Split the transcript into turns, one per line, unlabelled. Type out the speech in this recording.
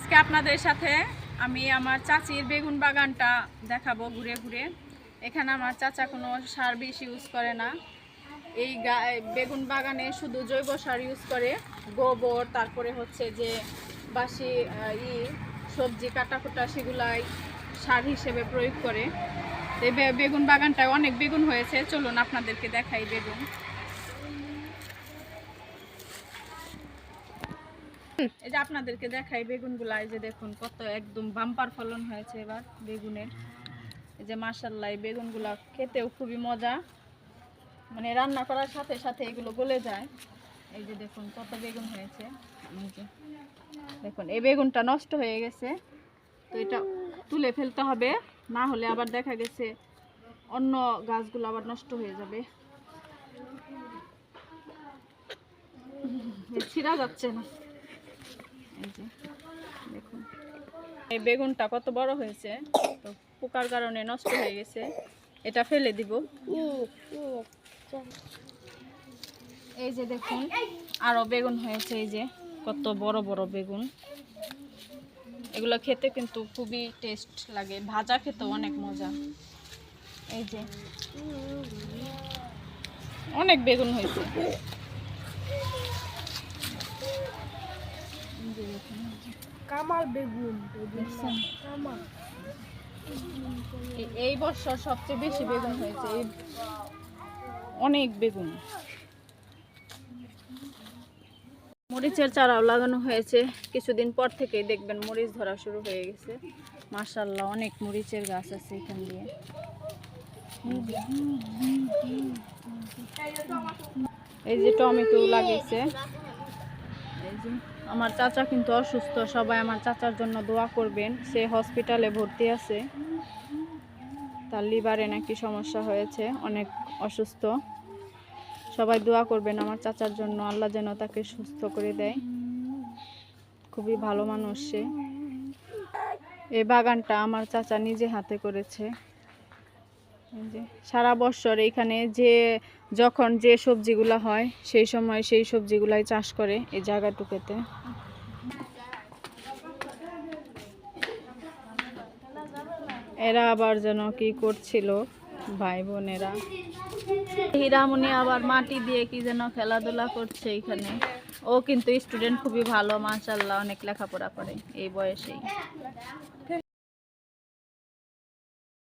আজকে আপনাদের সাথে আমি আমার চাচির বেগুন বাগানটা দেখাবো ঘুরে ঘুরে। এখানে আমার চাচা কোনো সার বেশি ইউজ করে না। এই বেগুন বাগানে শুধু জৈব সার ইউজ করে, গোবর, তারপরে হচ্ছে যে বাসি সবজি কাটাকুটা সেগুলাই সার হিসেবে প্রয়োগ করে। এই বেগুন বাগানটায় অনেক বেগুন হয়েছে, চলুন আপনাদেরকে দেখাই বেগুন। এই যে আপনাদেরকে দেখাই বেগুনগুলা, এই যে দেখুন কত একদম বাম্পার ফলন হয়েছে এবার বেগুনের। এই যে মাশাআল্লাহ, এই বেগুনগুলা খেতেও খুবই মজা, মানে রান্না করার সাথে সাথে এগুলো গলে যায়। এই যে দেখুন কত বেগুন হয়েছে। এই যে দেখুন এই বেগুনটা নষ্ট হয়ে গেছে, তো এটা তুলে ফেলতে হবে, না হলে আবার দেখা গেছে অন্য গাছগুলো আবার নষ্ট হয়ে যাবে। ছিঁড়া যাচ্ছে না। এই যে দেখুন এই বেগুনটা কত বড় হয়েছে, তো পোকার কারণে নষ্ট হয়ে গেছে, এটা ফেলে দিব। এই যে দেখুন আরো বেগুন হয়েছে, এই যে কত বড় বড় বেগুন। এগুলো খেতে কিন্তু খুবই টেস্ট লাগে, ভাজা খেতেও অনেক মজা। এই যে অনেক বেগুন হয়েছে।
কামাল বেগুন
এই বছর সবচেয়ে বেশি বেগুন হয়েছে, অনেক বেগুন। মরিচের চারাও লাগানো হয়েছে, কিছুদিন পর থেকেই দেখবেন মরিচ ধরা শুরু হয়ে গেছে। মাশাআল্লাহ, অনেক মরিচের গাছ আছে এখান দিয়ে। এই যে টমেটো লাগিয়েছে। এই যে আমার চাচা কিন্তু অসুস্থ, সবাই আমার চাচার জন্য দোয়া করবেন। সে হসপিটালে ভর্তি আছে, তার লিভারে নাকি সমস্যা হয়েছে, অনেক অসুস্থ। সবাই দোয়া করবেন আমার চাচার জন্য, আল্লাহ যেন তাকে সুস্থ করে দেয়। খুবই ভালো মানুষ সে। এই বাগানটা আমার চাচা নিজে হাতে করেছে। সারা বছর এখানে যখন যে সবজিগুলো হয় সেই সময় সেই সবজিগুলাই চাষ করে এই জায়গাটুকুতে। এরা আবার যেন কি করছিল ভাই বোনেরা। হীরামণি আবার মাটি দিয়ে কি যেন খেলাধুলা করছে এখানে। ও কিন্তু স্টুডেন্ট, খুবই ভালো মাশাআল্লাহ, অনেক লেখাপড়া করে এই বয়সেই।